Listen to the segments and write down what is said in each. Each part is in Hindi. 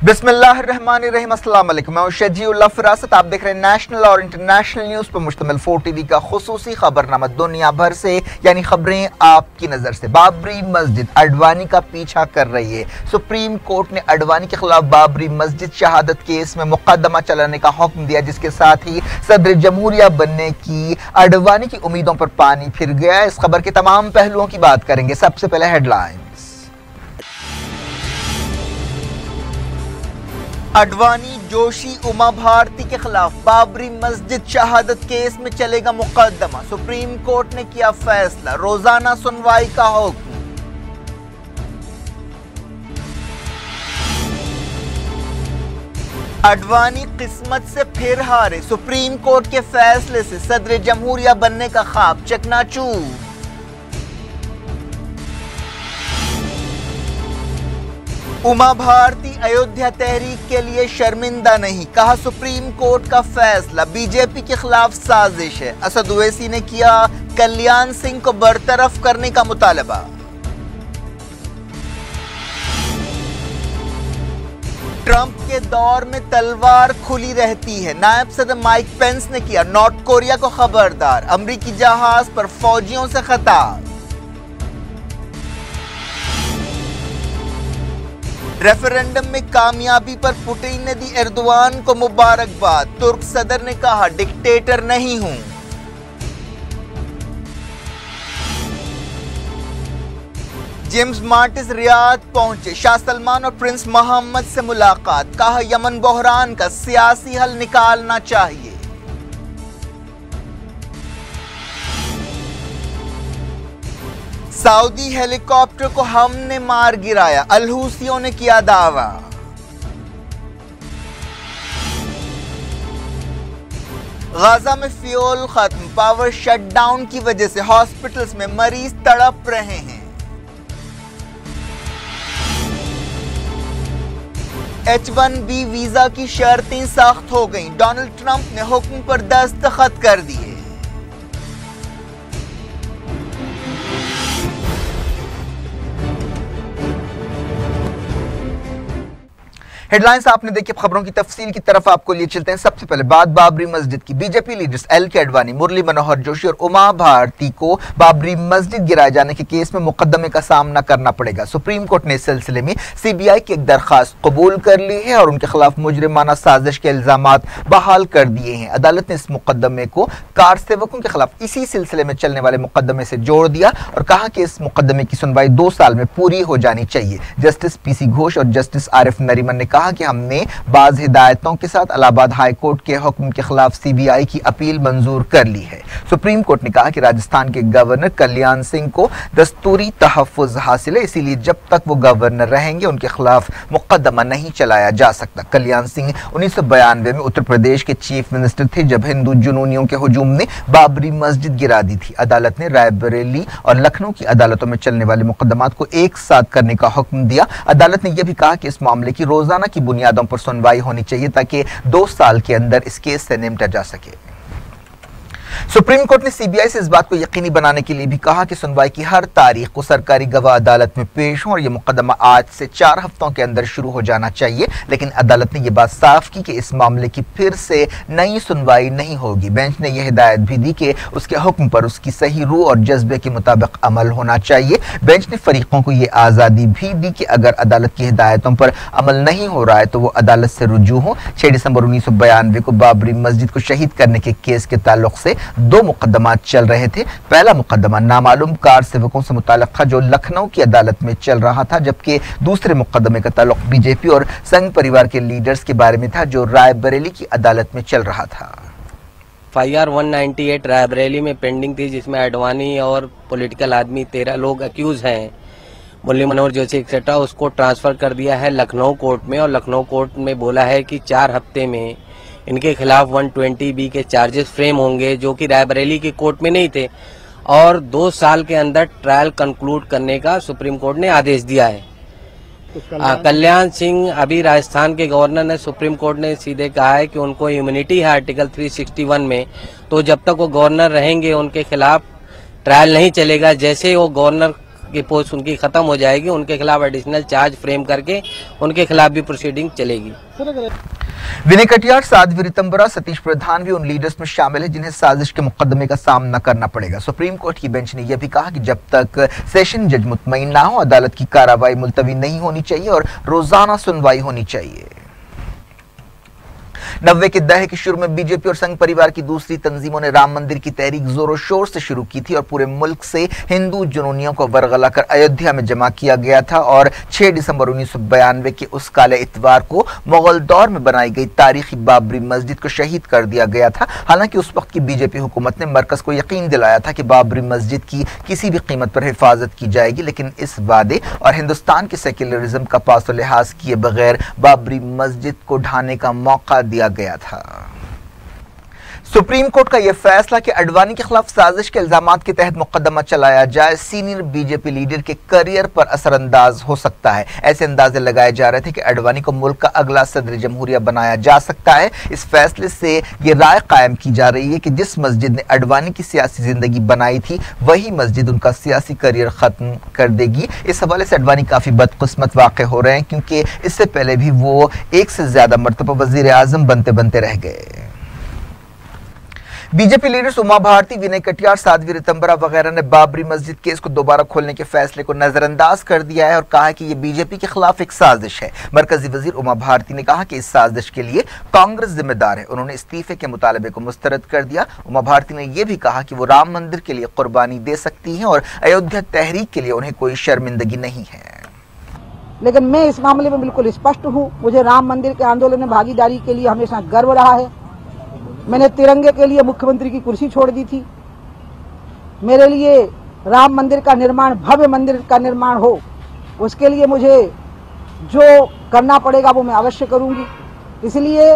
बिस्मिल्लाहिर्रहमानिर्रहीम, अस्सलाम वालेकुम। मैं शजीउल्लाह फिरासत, आप देख रहे हैं नेशनल और इंटरनेशनल न्यूज़ पर मुश्तमिल 4TV का खुसूसी खबरनामा दुनिया भर से, यानी खबरें आपकी नज़र से। बाबरी मस्जिद अडवाणी का पीछा कर रही है। सुप्रीम कोर्ट ने अडवाणी के खिलाफ बाबरी मस्जिद शहादत केस में मुकदमा चलाने का हुक्म दिया, जिसके साथ ही सदर जमहूरिया बनने की अडवाणी की उम्मीदों पर पानी फिर गया। इस खबर के तमाम पहलुओं की बात करेंगे। सबसे पहले हेडलाइन। अडवाणी, जोशी, उमा भारती के खिलाफ बाबरी मस्जिद शहादत केस में चलेगा मुकदमा। सुप्रीम कोर्ट ने किया फैसला, रोजाना सुनवाई का हुक्म। अडवाणी किस्मत से फिर हारे, सुप्रीम कोर्ट के फैसले से सदर जमहूरिया बनने का ख्वाब चकनाचूर। उमा भारती अयोध्या तहरीक के लिए शर्मिंदा नहीं, कहा सुप्रीम कोर्ट का फैसला बीजेपी के खिलाफ साजिश है। असद ओवैसी ने किया कल्याण सिंह को बरतरफ करने का मुतालबा। ट्रंप के दौर में तलवार खुली रहती है, नायब सदर माइक पेंस ने किया नॉर्थ कोरिया को खबरदार। अमरीकी जहाज पर फौजियों से खताब। रेफरेंडम में कामयाबी पर पुतिन ने दी एर्दोआन को मुबारकबाद। तुर्क सदर ने कहा डिक्टेटर नहीं हूं। जेम्स मार्टिस रियाद पहुंचे, शाह सलमान और प्रिंस मोहम्मद से मुलाकात। कहा यमन बहरान का सियासी हल निकालना चाहिए। सऊदी हेलीकॉप्टर को हमने मार गिराया, अल-हूसियों ने किया दावा। गाजा में फ्यूल खत्म, पावर शटडाउन की वजह से हॉस्पिटल्स में मरीज तड़प रहे हैं। H-1B वीजा की शर्तें सख्त हो गईं, डोनाल्ड ट्रंप ने हुक्म पर दस्तखत कर दिए। हेडलाइंस आपने देखी, खबरों की तफसील की तरफ आपको लिए चलते हैं। सबसे पहले बात बाबरी मस्जिद की। BJP leaders L K. Advani, Murli Manohar Joshi और उमा भारती को बाबरी मस्जिद गिराए जाने के केस में मुकदमे का सामना करना पड़ेगा। सुप्रीम कोर्ट ने इस सिलसिले में सीबीआई की एक दरखास्त कबूल कर ली है और उनके खिलाफ मुजरिमाना साजिश के इल्जामात बहाल कर दिए हैं। अदालत ने इस मुकदमे को कार सेवकों के खिलाफ इसी सिलसिले में चलने वाले मुकदमे से जोड़ दिया और कहा कि इस मुकदमे की सुनवाई 2 साल में पूरी हो जानी चाहिए। जस्टिस पीसी घोष और जस्टिस आरिफ नरीमन ने कहा कि हमने बाज हिदायतों के साथ इलाहाबाद हाई कोर्ट के हुक्म के खिलाफ सीबीआई की अपील मंजूर कर ली है। सुप्रीम कोर्ट ने कहा कि राजस्थान के गवर्नर कल्याण सिंह को दस्तूरी तहफ्फुज हासिल है, इसीलिए जब तक वो गवर्नर रहेंगे उनके खिलाफ मुकदमा नहीं चलाया जा सकता। कल्याण सिंह 1992 में उत्तर प्रदेश के चीफ मिनिस्टर थे जब हिंदू जुनूनियों के हुजूम ने बाबरी मस्जिद गिरा दी थी। अदालत ने रायबरेली और लखनऊ की अदालतों में चलने वाले मुकदमात को एक साथ करने का हुक्म दिया। अदालत ने यह भी कहा कि इस मामले की रोजाना की बुनियादों पर सुनवाई होनी चाहिए ताकि 2 साल के अंदर इस केस से निपटा जा सके। सुप्रीम कोर्ट ने सीबीआई से इस बात को यकीनी बनाने के लिए भी कहा कि सुनवाई की हर तारीख को सरकारी गवाह अदालत में पेश हो और यह मुकदमा आज से 4 हफ्तों के अंदर शुरू हो जाना चाहिए। लेकिन अदालत ने यह बात साफ की कि इस मामले की फिर से नई सुनवाई नहीं होगी। बेंच ने यह हिदायत भी दी कि उसके हुक्म पर उसकी सही रूह और जज्बे के मुताबिक अमल होना चाहिए। बेंच ने फरीकों को यह आज़ादी भी दी कि अगर अदालत की हिदायतों पर अमल नहीं हो रहा है तो वो अदालत से रुजू हो। 6 दिसंबर 1992 को बाबरी मस्जिद को शहीद करने के केस के ताल्लुक से 2 मुकदमात चल रहे थे। पहला मुकदमा नामालूम कार सेवकों से मुताल्लिक था जो लखनऊ की अदालत में चल रहा था, जबकि दूसरे मुकदमे का ताल्लुक बीजेपी और संघ परिवार के लीडर्स के बारे में था जो रायबरेली की अदालत में चल रहा था। FIR 198 रायबरेली में पेंडिंग थी, जिसमें अडवाणी और पॉलिटिकल आदमी 13 लोग अक्यूज हैं, मुरली मनोहर जोशी एक्सेट्रा। उसको ट्रांसफर कर दिया है लखनऊ कोर्ट में और लखनऊ कोर्ट में बोला है कि 4 हफ्ते में इनके खिलाफ 120B के चार्जेस फ्रेम होंगे, जो कि रायबरेली की कोर्ट में नहीं थे, और 2 साल के अंदर ट्रायल कंक्लूड करने का सुप्रीम कोर्ट ने आदेश दिया है। कल्याण सिंह अभी राजस्थान के गवर्नर ने, सुप्रीम कोर्ट ने सीधे कहा है कि उनको इम्यूनिटी है आर्टिकल 361 में, तो जब तक वो गवर्नर रहेंगे उनके खिलाफ ट्रायल नहीं चलेगा। जैसे वो गवर्नर की पोस्ट उनकी खत्म हो जाएगी, उनके खिलाफ एडिशनल चार्ज फ्रेम करके उनके खिलाफ भी प्रोसीडिंग चलेगी। विनय कटियार, साध्वी रितंबरा, सतीश प्रधान भी उन लीडर्स में शामिल है जिन्हें साजिश के मुकदमे का सामना करना पड़ेगा। सुप्रीम कोर्ट की बेंच ने यह भी कहा कि जब तक सेशन जज मुतमईन ना हो, अदालत की कार्रवाई मुलतवी नहीं होनी चाहिए और रोजाना सुनवाई होनी चाहिए। 90 के दहे के शुरू में बीजेपी और संघ परिवार की दूसरी तंजीमों ने राम मंदिर की तहरीक जोरों शोर से शुरू की थी और पूरे मुल्क से हिंदू जुनूनियों को वरगला कर अयोध्या में जमा किया गया था और 6 दिसंबर 1992 के उस काले इतवार को मुगल दौर में बनाई गई तारीखी बाबरी मस्जिद को शहीद कर दिया गया था। हालांकि उस वक्त की बीजेपी हुकूमत ने मरकज को यकीन दिलाया था कि बाबरी मस्जिद की किसी भी कीमत पर हिफाजत की जाएगी, लेकिन इस वादे और हिंदुस्तान के सेक्युलरिज्म का पासो लिहाज किए बगैर बाबरी मस्जिद को ढाने का मौका दिया गया था। सुप्रीम कोर्ट का यह फैसला कि अडवाणी के खिलाफ साजिश के इल्जामात के तहत मुकदमा चलाया जाए सीनियर बीजेपी लीडर के करियर पर असरअंदाज हो सकता है। ऐसे अंदाजे लगाए जा रहे थे कि अडवाणी को मुल्क का अगला सदर जमहूरिया बनाया जा सकता है। इस फैसले से यह राय कायम की जा रही है कि जिस मस्जिद ने अडवाणी की सियासी जिंदगी बनाई थी वही मस्जिद उनका सियासी करियर खत्म कर देगी। इस हवाले से अडवाणी काफी बदकिस्मत वाक़ हो रहे हैं क्योंकि इससे पहले भी वो एक से ज्यादा मरतबा वजीर आजम बनते बनते रह गए। बीजेपी लीडर्स उमा भारती, विनय कटियार, साध्वी रितंबरा वगैरह ने बाबरी मस्जिद केस को दोबारा खोलने के फैसले को नजरअंदाज कर दिया है और कहा है कि यह बीजेपी के खिलाफ एक साजिश है। मरकजी वजीर उमा भारती ने कहा कि इस साजिश के लिए कांग्रेस जिम्मेदार है। उन्होंने इस्तीफे के मुतालबे को मुस्तरद कर दिया। उमा भारती ने यह भी कहा कि वो राम मंदिर के लिए कुर्बानी दे सकती हैं और अयोध्या तहरीक के लिए उन्हें कोई शर्मिंदगी नहीं है। लेकिन मैं इस मामले में बिल्कुल स्पष्ट हूँ। मुझे राम मंदिर के आंदोलन में भागीदारी के लिए हमेशा गर्व रहा है। मैंने तिरंगे के लिए मुख्यमंत्री की कुर्सी छोड़ दी थी। मेरे लिए राम मंदिर का निर्माण, भव्य मंदिर का निर्माण हो, उसके लिए मुझे जो करना पड़ेगा वो मैं अवश्य करूंगी। इसलिए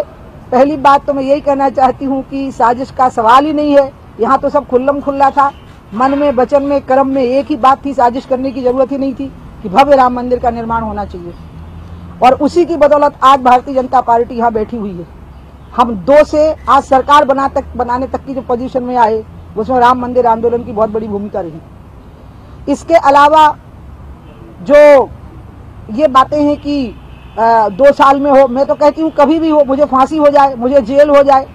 पहली बात तो मैं यही कहना चाहती हूं कि साजिश का सवाल ही नहीं है। यहाँ तो सब खुल्लम खुल्ला था। मन में, वचन में, कर्म में एक ही बात थी, साजिश करने की जरूरत ही नहीं थी कि भव्य राम मंदिर का निर्माण होना चाहिए। और उसी की बदौलत आज भारतीय जनता पार्टी यहाँ बैठी हुई है। हम 2 से आज सरकार बनाने तक की जो पोजीशन में आए उसमें राम मंदिर आंदोलन की बहुत बड़ी भूमिका रही। इसके अलावा जो ये बातें हैं कि 2 साल में हो, मैं तो कहती हूँ कभी भी हो, मुझे फांसी हो जाए, मुझे जेल हो जाए,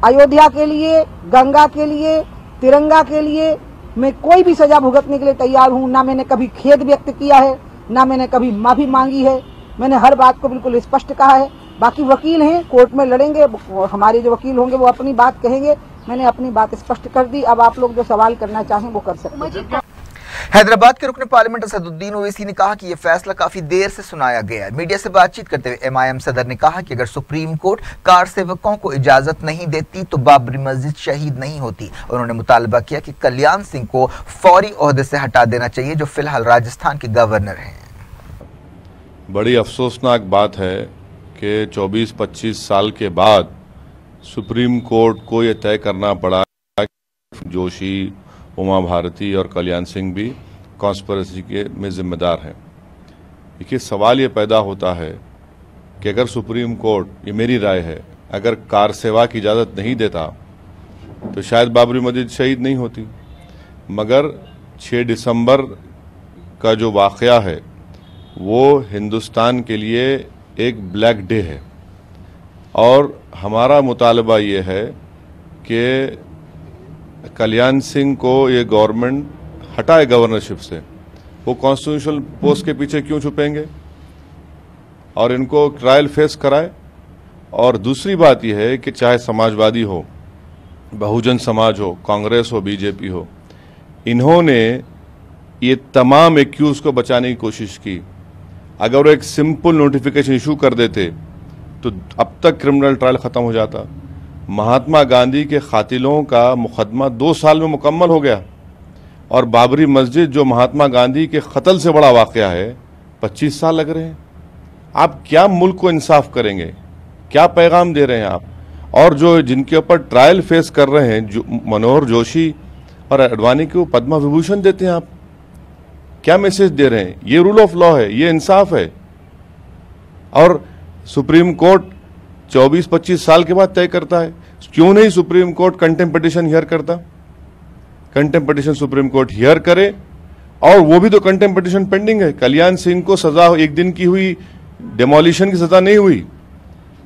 अयोध्या के लिए, गंगा के लिए, तिरंगा के लिए मैं कोई भी सजा भुगतने के लिए तैयार हूँ। ना मैंने कभी खेद व्यक्त किया है, ना मैंने कभी माफी मांगी है। मैंने हर बात को बिल्कुल स्पष्ट कहा है। बाकी वकील हैं, कोर्ट में लड़ेंगे, हमारे जो वकील होंगे वो अपनी बात कहेंगे। मैंने अपनी बात स्पष्ट कर दी। अब आप लोग जो सवाल करना चाहें वो कर सकते हैं। हैदराबाद के रुकन पार्लियामेंट असदुद्दीन ओवैसी ने कहा कि यह फैसला काफी देर से सुनाया गया है। मीडिया से बातचीत करते हुए एमआईएम सदर ने कहा कि अगर सुप्रीम कोर्ट कार सेवकों को इजाजत नहीं देती तो बाबरी मस्जिद शहीद नहीं होती। उन्होंने मुतालबा किया कि कल्याण सिंह को फौरी ओहदे से हटा देना चाहिए जो फिलहाल राजस्थान के गवर्नर हैं। बड़ी अफसोसनाक बात है कि 24-25 साल के बाद सुप्रीम कोर्ट को यह तय करना पड़ा कि जोशी, उमा भारती और कल्याण सिंह भी कॉन्स्पिरेसी के में जिम्मेदार हैं। देखिए, सवाल ये पैदा होता है कि अगर सुप्रीम कोर्ट, ये मेरी राय है, अगर कार सेवा की इजाज़त नहीं देता तो शायद बाबरी मस्जिद शहीद नहीं होती। मगर 6 दिसंबर का जो वाक़या है वो हिंदुस्तान के लिए एक ब्लैक डे है और हमारा मुतालबा ये है कि कल्याण सिंह को ये गवर्नमेंट हटाए गवर्नरशिप से। वो कॉन्स्टिट्यूशनल पोस्ट के पीछे क्यों छुपेंगे और इनको ट्रायल फेस कराए। और दूसरी बात यह है कि चाहे समाजवादी हो, बहुजन समाज हो, कांग्रेस हो, बीजेपी हो, इन्होंने ये तमाम एक्यूज को बचाने की कोशिश की। अगर वो एक सिंपल नोटिफिकेशन इशू कर देते तो अब तक क्रिमिनल ट्रायल ख़त्म हो जाता। महात्मा गांधी के कातिलों का मुकदमा 2 साल में मुकम्मल हो गया और बाबरी मस्जिद जो महात्मा गांधी के कत्ल से बड़ा वाक़या है 25 साल लग रहे हैं। आप क्या मुल्क को इंसाफ करेंगे, क्या पैगाम दे रहे हैं आप? और जो जिनके ऊपर ट्रायल फेस कर रहे हैं, जो मनोहर जोशी और अडवाणी को पद्म विभूषण देते हैं, आप क्या मैसेज दे रहे हैं? ये रूल ऑफ लॉ है, ये इंसाफ है। और सुप्रीम कोर्ट 24-25 साल के बाद तय करता है। क्यों नहीं supreme court contempt petition hear करता? Contempt petition supreme court hear करे और वो भी तो कंटेम्प्ट पिटीशन पेंडिंग है। कल्याण सिंह को सजा 1 दिन की हुई, डेमोलिशन की सजा नहीं हुई।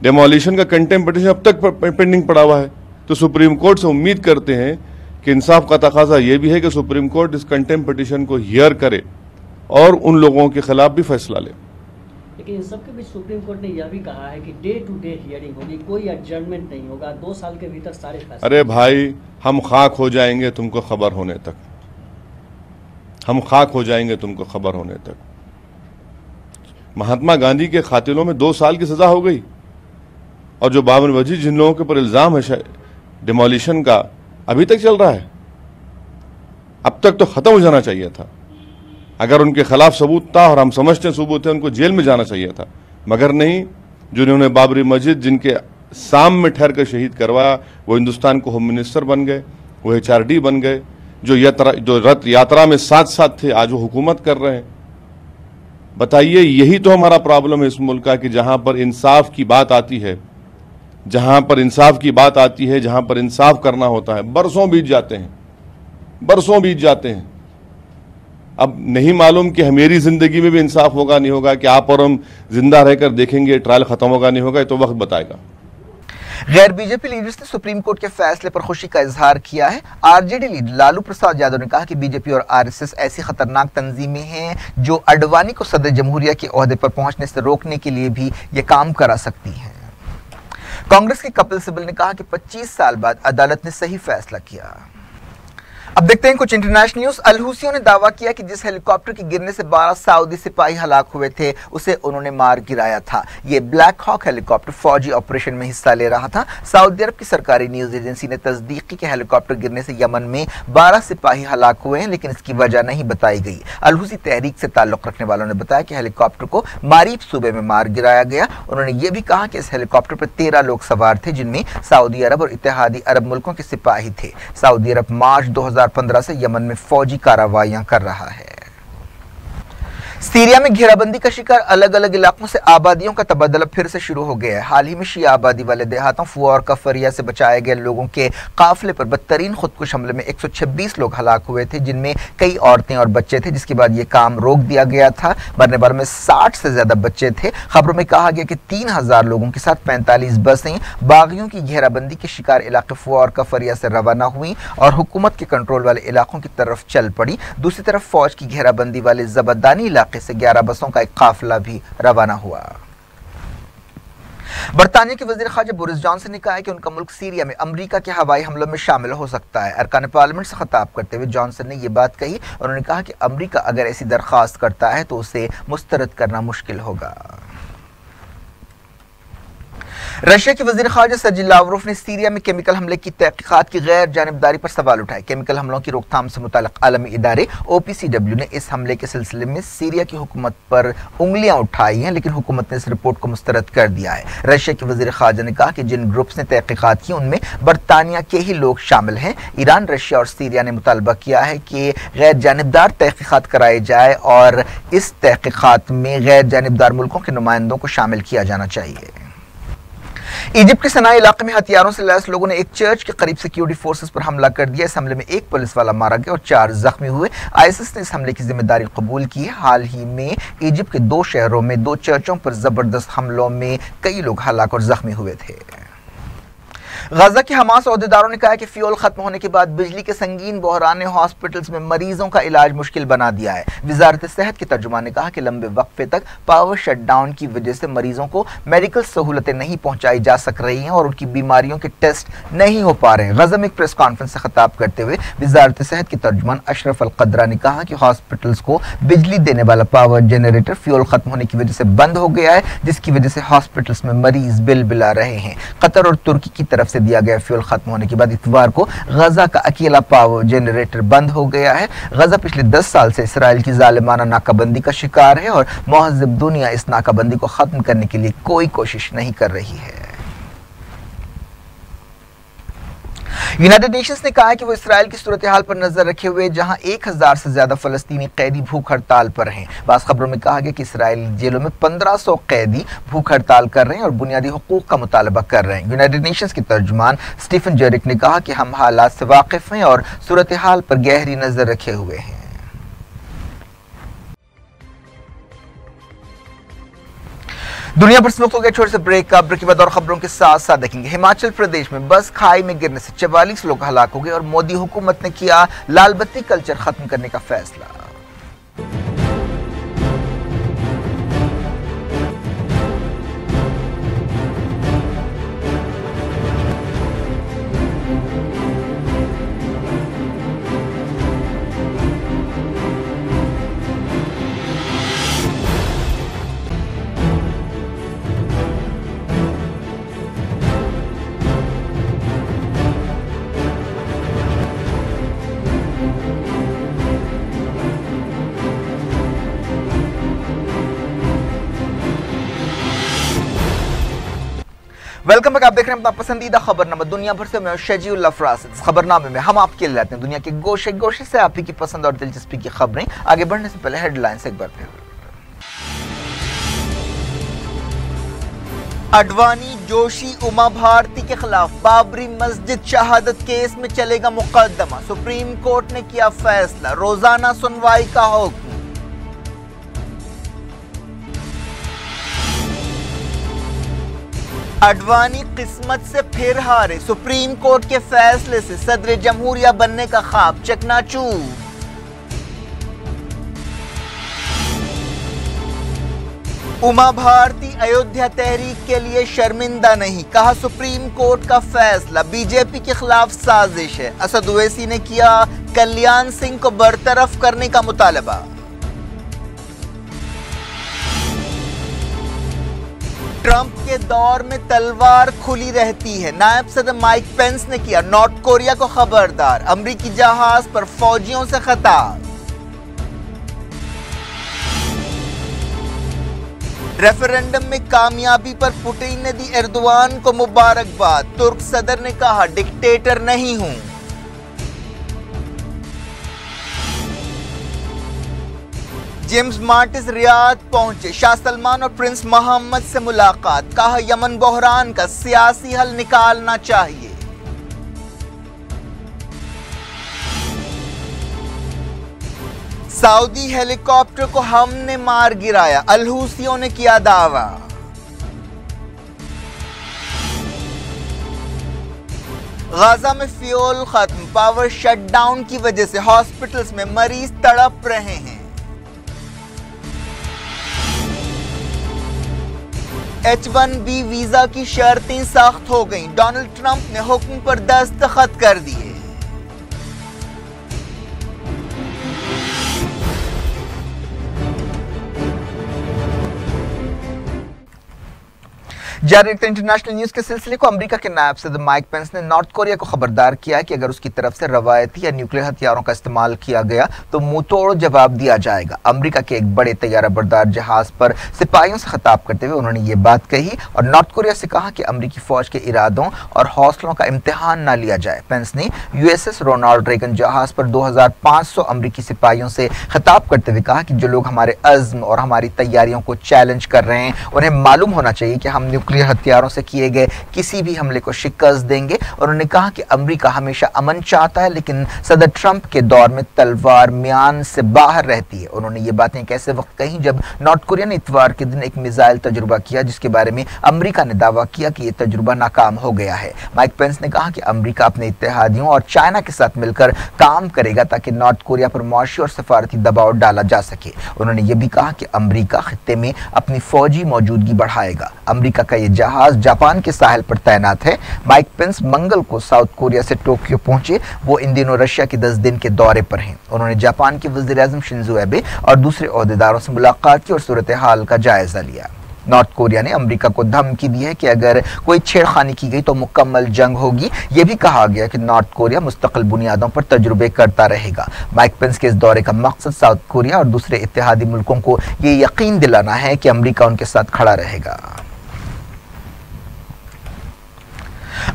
डेमोलिशन का कंटेम्प्ट पिटीशन अब तक पेंडिंग पड़ा हुआ है। तो सुप्रीम कोर्ट से उम्मीद करते हैं कि इंसाफ का तकाजा यह भी है कि सुप्रीम कोर्ट इस कंटेम्प्ट पिटीशन को हियर करे और उन लोगों के खिलाफ भी फैसला ले। लेकिन इन सबके बीच सुप्रीम कोर्ट ने यह भी कहा है कि डे टू डे हियरिंग होगी, कोई एडजर्नमेंट नहीं होगा, 2 साल के भीतर सारे फैसले। अरे भाई, हम खाक हो जाएंगे तुमको खबर होने तक, हम खाक हो जाएंगे तुमको खबर होने तक। महात्मा गांधी के कातिलों में 2 साल की सजा हो गई, और जो बाबर मस्जिद जिन लोगों के ऊपर इल्जाम है डिमोलिशन का, अभी तक चल रहा है। अब तक तो खत्म हो जाना चाहिए था। अगर उनके खिलाफ सबूत था और हम समझते हैं सबूत है, उनको जेल में जाना चाहिए था, मगर नहीं। जिन्होंने बाबरी मस्जिद जिनके शाम में ठहर कर शहीद करवाया, वो हिंदुस्तान को होम मिनिस्टर बन गए, वो HRD बन गए। जो रथ यात्रा में साथ साथ थे, आज वो हुकूमत कर रहे हैं। बताइए, यही तो हमारा प्रॉब्लम है इस मुल्क का, कि जहां पर इंसाफ की बात आती है, जहां पर इंसाफ की बात आती है, जहां पर इंसाफ करना होता है, बरसों बीत जाते हैं, बरसों बीत जाते हैं। अब नहीं मालूम कि मेरी जिंदगी में भी इंसाफ होगा नहीं होगा, कि आप और हम जिंदा रहकर देखेंगे ट्रायल खत्म होगा नहीं होगा, ये तो वक्त बताएगा। गैर बीजेपी लीडर्स ने सुप्रीम कोर्ट के फैसले पर खुशी का इजहार किया है। आरजेडी लीडर लालू प्रसाद यादव ने कहा कि बीजेपी और आरएसएस ऐसी खतरनाक तंजीमें हैं जो अडवाणी को सदर जमहूरिया के ओहदे पर पहुंचने से रोकने के लिए भी ये काम करा सकती हैं। कांग्रेस के कपिल सिब्बल ने कहा कि 25 साल बाद अदालत ने सही फैसला किया। अब देखते हैं कुछ इंटरनेशनल न्यूज। अल हुसियों ने दावा किया कि जिस हेलीकॉप्टर के गिरने से 12 सऊदी सिपाही हलाक हुए थे, उसे उन्होंने मार गिराया था। ये ब्लैक हॉक हेलीकॉप्टर फौजी ऑपरेशन में हिस्सा ले रहा था। सऊदी अरब की सरकारी न्यूज एजेंसी ने तस्दीक की कि हेलीकॉप्टर गिरने से यमन में 12 सिपाही हलाक हुए हैं, लेकिन इसकी वजह नहीं बताई गई। अल हुसी तहरीक से ताल्लुक रखने वालों ने बताया कि हेलीकॉप्टर को मारीब सूबे में मार गिराया गया। उन्होंने ये भी कहा कि इस हेलीकॉप्टर पर 13 लोग सवार थे, जिनमें सऊदी अरब और इत्तेहादी अरब मुल्कों के सिपाही थे। सऊदी अरब मार्च 2015 से यमन में फौजी कार्रवाइयां कर रहा है। सीरिया में घेराबंदी का शिकार अलग अलग इलाकों से आबादियों का तबादला फिर से शुरू हो गया है। हाल ही में शिया आबादी वाले देहातों फुआ और कफरिया से बचाए गए लोगों के काफिले पर बदतरीन खुदकुश हमले में 126 लोग हलाक हुए थे, जिनमें कई औरतें और बच्चे थे, जिसके बाद ये काम रोक दिया गया था। मरने वालों में 60 से ज्यादा बच्चे थे। खबरों में कहा गया कि 3000 लोगों के साथ 45 बसें बागियों की घेराबंदी के शिकार इलाके फुआ और कफरिया से रवाना हुई और हुकूमत के कंट्रोल वाले इलाकों की तरफ चल पड़ी। दूसरी तरफ फौज की घेराबंदी वाले जबरदानी इलाके से 11 बसों का एक काफिला भी रवाना हुआ। बरतानिया के वजीर खारजा बोरिस जॉनसन ने कहा है कि उनका मुल्क सीरिया में अमेरिका के हवाई हमलों में शामिल हो सकता है। अरकान पार्लियामेंट से खिताब करते हुए जॉनसन ने यह बात कही। उन्होंने कहा कि अमेरिका अगर ऐसी दरख्वास्त करता है तो उसे मुस्तरद करना मुश्किल होगा। रशिया के वजीर खारजा सर्जी लावरोव ने सीरिया में केमिकल हमले की तहकीकात की गैर जानिबदारी पर सवाल उठाए। केमिकल हमलों की रोकथाम से मुताल्लिक आलमी इदारे OPCW ने इस हमले के सिलसिले में सीरिया की हुकूमत पर उंगलियां उठाई हैं, लेकिन हुकूमत ने इस रिपोर्ट को मुस्तरद कर दिया है। रशिया के वजीर खारजा ने कहा कि जिन ग्रुप्स ने तहकीकात की उनमें बरतानिया के ही लोग शामिल हैं। ईरान, रशिया और सीरिया ने मुतालबा किया है कि गैर जानिबदार तहकीकात कराई जाए और इस तहकीकात में गैर जानिबदार मुल्कों के नुमाइंदों को शामिल किया जाना चाहिए। इजिप्ट के सनाई इलाके में हथियारों से लैस लोगों ने एक चर्च के करीब सिक्योरिटी फोर्सेस पर हमला कर दिया। इस हमले में एक पुलिस वाला मारा गया और 4 जख्मी हुए। आईएसआईएस ने इस हमले की जिम्मेदारी कबूल की है। हाल ही में इजिप्ट के 2 शहरों में 2 चर्चों पर जबरदस्त हमलों में कई लोग हलाक और जख्मी हुए थे। गजा के हमास अहदेदारों ने कहा कि फ्यूल खत्म होने के बाद बिजली के संगीन बहरान ने हॉस्पिटल्स में मरीजों का इलाज मुश्किल बना दिया है। वजारत सेहत के तर्जुमान ने कहा कि लंबे वक्फे तक पावर शटडाउन की वजह से मरीजों को मेडिकल सहूलतें नहीं पहुंचाई जा सक रही हैं और उनकी बीमारियों के टेस्ट नहीं हो पा रहे हैं। गजा में एक प्रेस कॉन्फ्रेंस से खिताब करते हुए वजारत सेहत के तर्जुमान अशरफ अल कदरा ने कहा कि हॉस्पिटल्स को बिजली देने वाला पावर जनरेटर फ्यूल खत्म होने की वजह से बंद हो गया है, जिसकी वजह से हॉस्पिटल्स में मरीज बिल बिला रहे हैं। कतर और तुर्की की तरफ से दिया गया फ्यूल खत्म होने के बाद इतवार को गजा का अकेला पावर जनरेटर बंद हो गया है। गजा पिछले 10 साल से इसराइल की जालिमाना नाकाबंदी का शिकार है और महज़ब दुनिया इस नाकाबंदी को खत्म करने के लिए कोई कोशिश नहीं कर रही है। यूनाइटेड नेशंस ने कहा है कि वो इसराइल की सूरत हाल पर नजर रखे हुए जहां 1000 से ज्यादा फलस्तीनी कैदी भूख हड़ताल पर हैं। बास खबरों में कहा गया कि इसराइली जेलों में 1500 कैदी भूख हड़ताल कर रहे हैं और बुनियादी हुकूक का मुतालबा कर रहे हैं। यूनाइटेड नेशंस के तर्जुमान स्टीफन जेरिक ने कहा कि हम हालात से वाकिफ हैं और सूरत हाल पर गहरी नजर रखे हुए हैं। दुनिया भर से वक्त हो गया छोटे से ब्रेक का। ब्रेक के बाद और खबरों के साथ साथ देखेंगे हिमाचल प्रदेश में बस खाई में गिरने से 44 लोग हलाक हो गए और मोदी हुकूमत ने किया लाल बत्ती कल्चर खत्म करने का फैसला। Welcome back. आप देख रहे हैं अपना पसंदीदा खबरनामा दुनिया भर से। मैं शजीउल्लाह फरासिद। इस खबरनामे में हम आपके लिए लाते हैं दुनिया के गोशे गोशे से आप ही की पसंद और दिलचस्पी की खबरें। आगे बढ़ने से पहले हेडलाइंस एक बार फिर। अडवाणी, जोशी, उमा भारती के खिलाफ बाबरी मस्जिद शहादत केस में चलेगा मुकदमा। सुप्रीम कोर्ट ने किया फैसला, रोजाना सुनवाई का हुक्म। अडवाणी किस्मत से फिर हारे, सुप्रीम कोर्ट के फैसले से सदर जमहूरिया बनने का ख्वाब चकनाचूर। उमा भारती अयोध्या तहरीक के लिए शर्मिंदा नहीं, कहा सुप्रीम कोर्ट का फैसला बीजेपी के खिलाफ साजिश है। असद ओवैसी ने किया कल्याण सिंह को बरतरफ करने का मुतालबा। ट्रंप के दौर में तलवार खुली रहती है, नायब सदर माइक पेंस ने किया नॉर्थ कोरिया को खबरदार। अमेरिकी जहाज पर फौजियों से खताब। रेफरेंडम में कामयाबी पर पुतिन ने दी एर्दोआन को मुबारकबाद। तुर्क सदर ने कहा डिक्टेटर नहीं हूं। जेम्स मार्टिस रियाद पहुंचे, शाह सलमान और प्रिंस मोहम्मद से मुलाकात। कहा यमन बहरान का सियासी हल निकालना चाहिए। सऊदी हेलीकॉप्टर को हमने मार गिराया, अल-हूसियों ने किया दावा। गाजा में फ्यूल खत्म, पावर शटडाउन की वजह से हॉस्पिटल्स में मरीज तड़प रहे हैं। H-1B वीजा की शर्तें सख्त हो गईं, डोनाल्ड ट्रंप ने हुक्म पर दस्तखत कर दिए। जारी इंटरनेशनल न्यूज के सिलसिले को अमेरिका के नायब सदर माइक पेंस ने नॉर्थ कोरिया को खबरदार किया कि अगर उसकी तरफ से रवायती या न्यूक्लियर हथियारों का इस्तेमाल किया गया तो मुंह तोड़ जवाब दिया जाएगा। अमेरिका के एक बड़े तैयारा बरदार जहाज पर सिपाहियों से खिताब करते हुए उन्होंने ये बात कही और नॉर्थ कोरिया से कहा कि अमेरिकी फौज के इरादों और हौसलों का इम्तिहान न लिया जाए। पेंस ने USS रोनाल्ड रेगन जहाज पर 2500 अमेरिकी सिपाहियों से खिताब करते हुए कहा कि जो लोग हमारे अज़्म और हमारी तैयारियों को चैलेंज कर रहे हैं उन्हें मालूम होना चाहिए कि हम न्यूक्लियर हथियारों से किए गए किसी भी हमले को शिकस्त देंगे। उन्होंने कहा कि अमेरिका हमेशा अमन चाहता है लेकिन सदर ट्रंप के दौर में तलवार म्यान से बाहर रहती है। उन्होंने ये बातें एक ऐसे वक्त कही जब नॉर्थ कोरिया ने इतवार के दिन एक मिसाइल तजुर्बा किया जिसके बारे में अमेरिका ने दावा किया कि यह तजुर्बा नाकाम हो गया है। माइक पेंस ने कहा कि अमेरिका अपने इत्तेहादियों और चाइना के साथ मिलकर काम करेगा ताकि नॉर्थ कोरिया पर मुआशी और सफारती दबाव डाला जा सके। उन्होंने ये भी कहा कि अमेरिका खित्ते में अपनी फौजी मौजूदगी बढ़ाएगा। अमेरिका का ये जहाज जापान के साहिल पर तैनात है। माइक पेंस मंगल को साउथ कोरिया से टोक्यो पहुंचे। वो इन दिनों रशिया के 10 दिन के दौरे पर हैं। उन्होंने जापान के वज़ीर-ए-आज़म शिंजो एबे और दूसरे ओहदेदारों से मुलाकात की और सूरत हाल का जायजा लिया। नॉर्थ कोरिया ने अमेरिका को धमकी दी है कि अगर कोई छेड़खानी की गई तो मुकम्मल जंग होगी। यह भी कहा गया कि नॉर्थ कोरिया मुस्तकिल बुनियादों पर तजुर्बे करता रहेगा। माइक पेंस के इस दौरे का मकसद साउथ कोरिया और दूसरे इत्तेहादी मुल्कों को ये यकीन दिलाना है कि अमेरिका उनके साथ खड़ा रहेगा।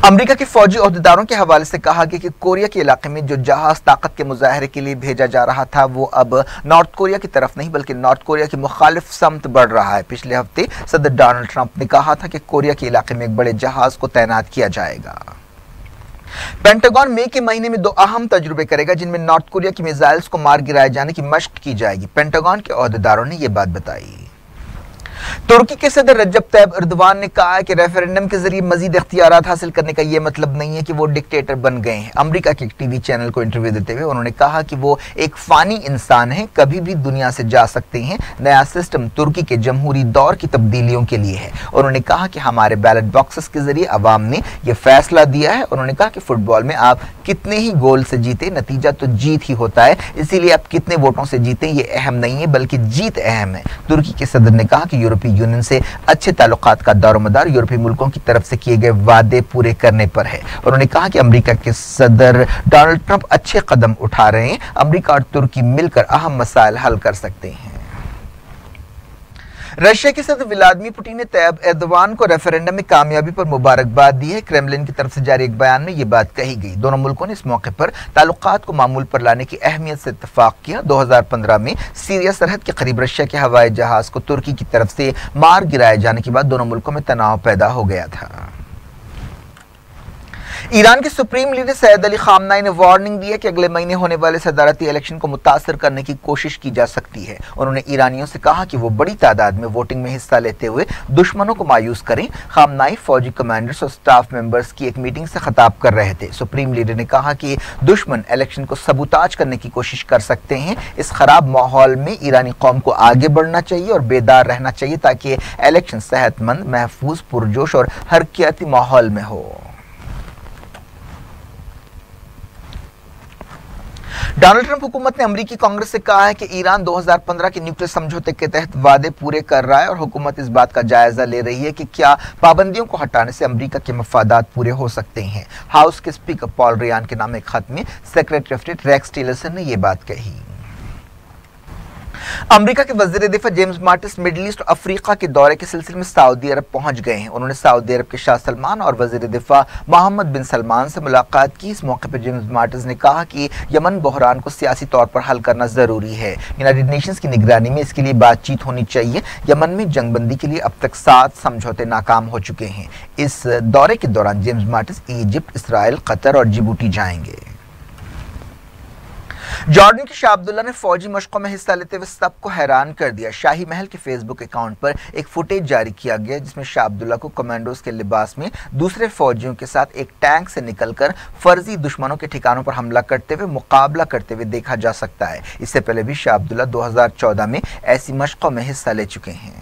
अमेरिका के फौजी ओहदेदारों के हवाले से कहा गया कि कोरिया के इलाके में जो जहाज ताकत के मुजाहरे के लिए भेजा जा रहा था वो अब नॉर्थ कोरिया की तरफ नहीं बल्कि नॉर्थ कोरिया की मुखालिफ समत बढ़ रहा है। पिछले हफ्ते सदर डोनाल्ड ट्रंप ने कहा था कि कोरिया के इलाके में एक बड़े जहाज को तैनात किया जाएगा। पेंटागन मई के महीने में 2 अहम तजुर्बे करेगा जिनमें नॉर्थ कोरिया की मिसाइल्स को मार गिराए जाने की मशक की जाएगी। पेंटागन के ओहदेदारों ने यह बात बताई। तुर्की के सदर रजब तैयब एर्दोगान ने कहा है कि रेफरेंडम के जरिए मजीद इख्तियारात हासिल करने का यह मतलब नहीं है कि वो डिक्टेटर बन गए हैं। अमेरिका के एक टीवी चैनल को इंटरव्यू देते हुए उन्होंने कहा कि वो एक फानी इंसान है, कभी भी दुनिया से जा सकते हैं। नया सिस्टम तुर्की के जमहूरी दौर की तब्दीलियों के लिए है। उन्होंने कहा कि हमारे बैलेट बॉक्सेस के जरिए अवाम ने यह फैसला दिया है। उन्होंने कहा कि फुटबॉल में आप कितने ही गोल से जीते, नतीजा तो जीत ही होता है, इसीलिए आप कितने वोटों से जीते ये अहम नहीं है, बल्कि जीत अहम है। तुर्की के सदर ने कहा कि यूरोपीय यूनियन से अच्छे ताल्लुकात का दारोमदार यूरोपीय मुल्कों की तरफ से किए गए वादे पूरे करने पर है। उन्होंने कहा कि अमेरिका के सदर डोनाल्ड ट्रंप अच्छे कदम उठा रहे हैं। अमेरिका और तुर्की मिलकर अहम मसाइल हल कर सकते हैं। रशिया के सदर व्लादिमीर पुतिन ने तैयब एर्दोगान को रेफरेंडम में कामयाबी पर मुबारकबाद दी है। क्रेमलिन की तरफ से जारी एक बयान में यह बात कही गई। दोनों मुल्कों ने इस मौके पर ताल्लुकात को मामूल पर लाने की अहमियत से इत्तेफाक किया। 2015 में सीरिया सरहद के करीब रशिया के हवाई जहाज को तुर्की की तरफ से मार गिराए जाने के बाद दोनों मुल्कों में तनाव पैदा हो गया था। ईरान के सुप्रीम लीडर सैयद अली खामनाई ने वार्निंग दी है कि अगले महीने होने वाले सदारती इलेक्शन को मुतासर करने की कोशिश की जा सकती है। उन्होंने ईरानियों से कहा कि वो बड़ी तादाद में वोटिंग में हिस्सा लेते हुए दुश्मनों को मायूस करें। खामनाई फौजी कमांडर्स और स्टाफ मेंबर्स की एक मीटिंग से खिताब कर रहे थे। सुप्रीम लीडर ने कहा कि दुश्मन इलेक्शन को सबूताज करने की कोशिश कर सकते हैं। इस खराब माहौल में ईरानी कौम को आगे बढ़ना चाहिए और बेदार रहना चाहिए ताकि इलेक्शन सेहतमंद, महफूज, पुरजोश और हरकियाती माहौल में हो। डोनाल्ड ट्रंप हुकूमत ने अमेरिकी कांग्रेस से कहा है कि ईरान 2015 के न्यूक्लियर समझौते के तहत वादे पूरे कर रहा है और हुकूमत इस बात का जायजा ले रही है कि क्या पाबंदियों को हटाने से अमेरिका के मफादात पूरे हो सकते हैं। हाउस के स्पीकर पॉल रियान के नाम एक खत में secretary of state Rex Tillerson ने यह बात कही। अमेरिका के वजीर दिफा जेम्स माटिस मिडिल ईस्ट और अफ्रीका के दौरे के सिलसिले में सऊदी अरब पहुंच गए हैं। उन्होंने सऊदी अरब के शाह सलमान और वजीर दिफा मोहम्मद बिन सलमान से मुलाकात की। इस मौके पर जेम्स माटिस ने कहा कि यमन बहरान को सियासी तौर पर हल करना जरूरी है। यूनाइटेड नेशंस की निगरानी में इसके लिए बातचीत होनी चाहिए। यमन में जंगबंदी के लिए अब तक 7 समझौते नाकाम हो चुके हैं। इस दौरे के दौरान जेम्स माटिस इजिप्ट, इसराइल, कतर और जिबूटी जाएंगे। जॉर्डन के शाह अब्दुल्ला ने फौजी मशकों में हिस्सा लेते हुए सबको हैरान कर दिया। शाही महल के फेसबुक अकाउंट पर एक फुटेज जारी किया गया जिसमें शाह अब्दुल्ला को कमांडोज के लिबास में दूसरे फौजियों के साथ एक टैंक से निकलकर फर्जी दुश्मनों के ठिकानों पर हमला करते हुए मुकाबला करते हुए देखा जा सकता है। इससे पहले भी शाह अब्दुल्ला 2014 में ऐसी मशकों में हिस्सा ले चुके हैं।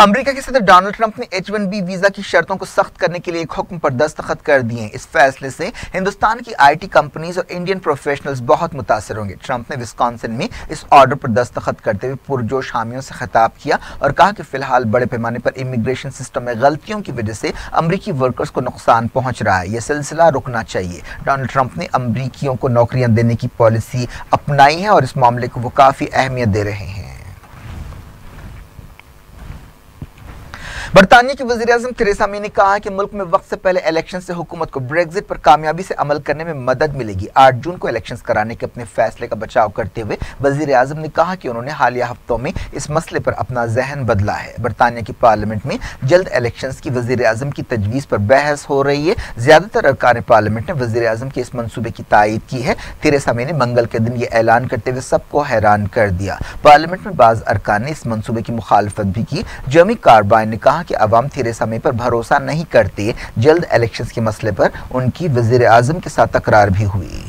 अमेरिका के सदर डोनाल्ड ट्रंप ने H-1B वीजा की शर्तों को सख्त करने के लिए एक हुक्म पर दस्तखत कर दिए। इस फैसले से हिंदुस्तान की IT कंपनीज और इंडियन प्रोफेशनल्स बहुत मुतासर होंगे। ट्रंप ने विस्कॉन्सिन में इस ऑर्डर पर दस्तखत करते हुए पुरजोश हामियों से खिताब किया और कहा कि फिलहाल बड़े पैमाने पर इमिग्रेशन सिस्टम में गलतियों की वजह से अमरीकी वर्कर्स को नुकसान पहुंच रहा है। यह सिलसिला रुकना चाहिए। डोनाल्ड ट्रंप ने अमरीकियों को नौकरियां देने की पॉलिसी अपनाई है और इस मामले को वो काफी अहमियत दे रहे हैं। बरतानिया की वज़ीर-ए-आज़म थेरेसा मे ने कहा कि मुल्क में वक्त से पहले इलेक्शन से हुकूमत को ब्रेक्जिट पर कामयाबी से अमल करने में मदद मिलेगी। 8 जून को इलेक्शंस कराने के अपने फैसले का बचाव करते हुए वज़ीर-ए-आज़म ने कहा कि उन्होंने हालिया हफ्तों में इस मसले पर अपना जहन बदला है। बरतानिया की पार्लियामेंट में जल्द इलेक्शंस की वज़ीर-ए-आज़म की तजवीज़ पर बहस हो रही है। ज्यादातर अरकान पार्लियामेंट ने वज़ीर-ए-आज़म के इस मंसूबे की तायीद की है। थेरेसा मे ने मंगल के दिन ये ऐलान करते हुए सबको हैरान कर दिया। पार्लियामेंट में बाज़ अरकान ने इस मंसूबे की मुखालफत भी की। जर्मी कार्बाइन ने कहा कि अवाम थेरेसा मे पर भरोसा नहीं करते। जल्द इलेक्शंस के मसले पर उनकी वज़ीर-ए-आज़म के साथ तकरार भी हुई।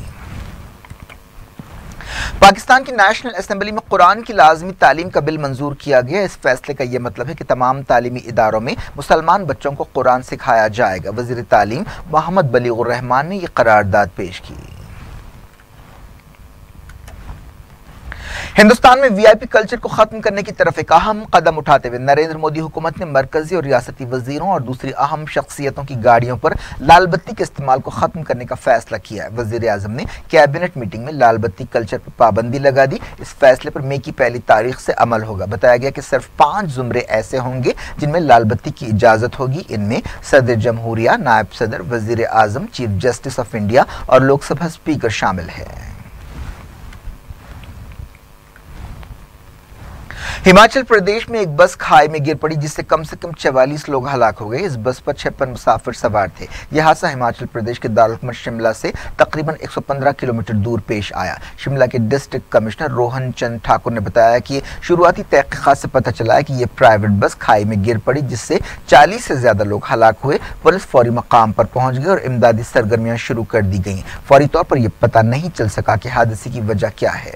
पाकिस्तान की नेशनल असेंबली में कुरान की लाजमी तालीम का बिल मंजूर किया गया। इस फैसले का यह मतलब है कि तमाम तालीमी इदारों में मुसलमान बच्चों को कुरान सिखाया जाएगा। वज़ीर तालीम मोहम्मद बलीगुर रहमान ने यह करारदाद पेश की। हिंदुस्तान में वीआईपी कल्चर को खत्म करने की तरफ एक अहम कदम उठाते हुए नरेंद्र मोदी हुकूमत ने मरकजी और रियासती वजीरों और दूसरी अहम शख्सियतों की गाड़ियों पर लाल बत्ती के इस्तेमाल को खत्म करने का फैसला किया है। वजीर आजम ने कैबिनेट मीटिंग में लाल बत्ती कल्चर पर पाबंदी लगा दी। इस फैसले पर मई की पहली तारीख से अमल होगा। बताया गया कि सिर्फ 5 जुमरे ऐसे होंगे जिनमें लाल बत्ती की इजाजत होगी। इनमें सदर जमहूरिया, नायब सदर, वजीर आजम, चीफ जस्टिस ऑफ इंडिया और लोकसभा स्पीकर शामिल है। हिमाचल प्रदेश में एक बस खाई में गिर पड़ी जिससे कम से कम 44 लोग हलाक हो गए। इस बस पर 56 मुसाफिर सवार थे। यह हादसा हिमाचल प्रदेश के दारुल शिमला से तकरीबन 115 किलोमीटर दूर पेश आया। शिमला के डिस्ट्रिक्ट कमिश्नर रोहन चंद ठाकुर ने बताया कि शुरुआती तहकीकात से पता चला है कि यह प्राइवेट बस खाई में गिर पड़ी जिससे 40 से ज्यादा लोग हलाक हुए। पुलिस फौरी मकाम पर पहुंच गई और इमदादी सरगर्मियां शुरू कर दी गई। फौरी तौर पर यह पता नहीं चल सका कि हादसे की वजह क्या है।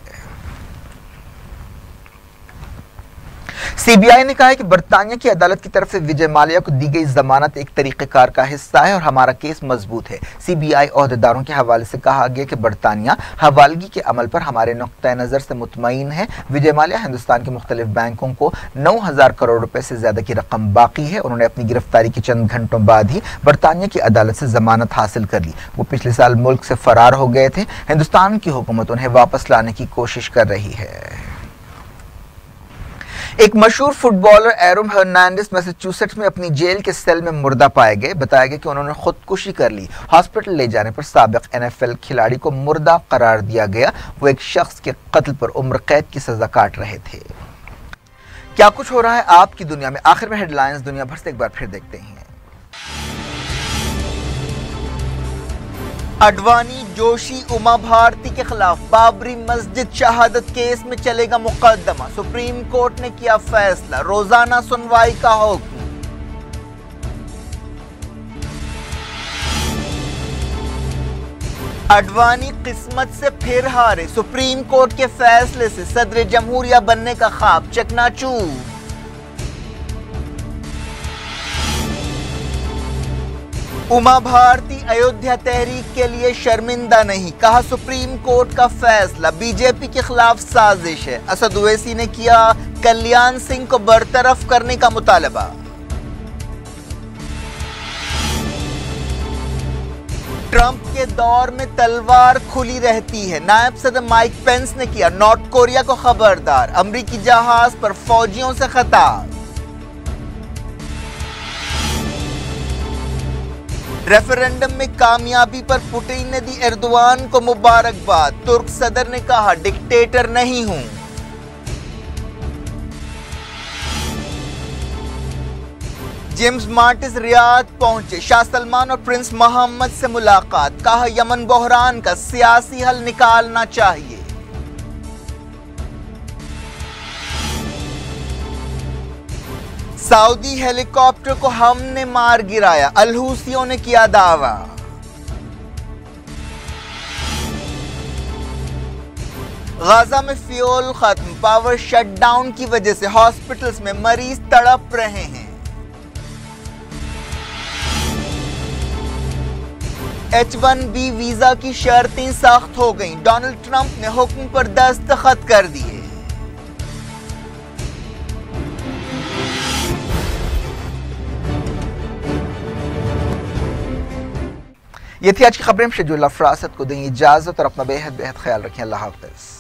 सीबीआई ने कहा है कि बरतानिया की अदालत की तरफ से विजय माल्या को दी गई जमानत एक तरीक़ेकार का हिस्सा है और हमारा केस मजबूत है। सीबीआई ओहदेदारों के हवाले से कहा गया कि बरतानिया हवालगी के अमल पर हमारे नुक्ता नज़र से मुतमईन है। विजय माल्या हिंदुस्तान के मुख्तलिफ बैंकों को 9,000 करोड़ रुपए से ज्यादा की रकम बाकी है। उन्होंने अपनी गिरफ्तारी के चंद घंटों बाद ही बरतानिया की अदालत से जमानत हासिल कर ली। वो पिछले साल मुल्क से फरार हो गए थे। हिंदुस्तान की हुकूमत उन्हें वापस लाने की कोशिश कर रही है। एक मशहूर फुटबॉलर एरोम हर्नांडिस मैसाचुसेट्स में अपनी जेल के सेल में मुर्दा पाए गए। बताया गया कि उन्होंने खुदकुशी कर ली। हॉस्पिटल ले जाने पर साबिक NFL खिलाड़ी को मुर्दा करार दिया गया। वो एक शख्स के कत्ल पर उम्र कैद की सजा काट रहे थे। क्या कुछ हो रहा है आपकी दुनिया में, आखिर में हेडलाइंस दुनिया भर से एक बार फिर देखते हैं। अडवाणी, जोशी, उमा भारती के खिलाफ बाबरी मस्जिद शहादत केस में चलेगा मुकदमा। सुप्रीम कोर्ट ने किया फैसला, रोजाना सुनवाई का हुक्म। अडवाणी किस्मत से फिर हारे, सुप्रीम कोर्ट के फैसले से सदर जमहूरिया बनने का ख्वाब चकनाचूर। उमा भारती अयोध्या तहरीक के लिए शर्मिंदा नहीं, कहा सुप्रीम कोर्ट का फैसला बीजेपी के खिलाफ साजिश है। असद ओवैसी ने किया कल्याण सिंह को बरतरफ करने का मुतालबा। ट्रंप के दौर में तलवार खुली रहती है, नायब सदर माइक पेंस ने किया नॉर्थ कोरिया को खबरदार। अमरीकी जहाज पर फौजियों से खतार। रेफरेंडम में कामयाबी पर पुतिन ने दी एर्दोआन को मुबारकबाद। तुर्क सदर ने कहा डिक्टेटर नहीं हूं। जेम्स मार्टिस रियाद पहुंचे, शाह सलमान और प्रिंस मोहम्मद से मुलाकात। कहा यमन बहरान का सियासी हल निकालना चाहिए। सऊदी हेलीकॉप्टर को हमने मार गिराया, अल-हूसियों ने किया दावा। गाजा में फ्यूल खत्म, पावर शटडाउन की वजह से हॉस्पिटल्स में मरीज तड़प रहे हैं। H-1B वीजा की शर्तें सख्त हो गईं, डोनाल्ड ट्रंप ने हुक्म पर दस्तखत कर दिए। ये थी आज की खबरें। शेड्यूल अफरासत को दें इजाजत और अपना बेहद ख्याल रखें। अल्लाह हाफ़िज़।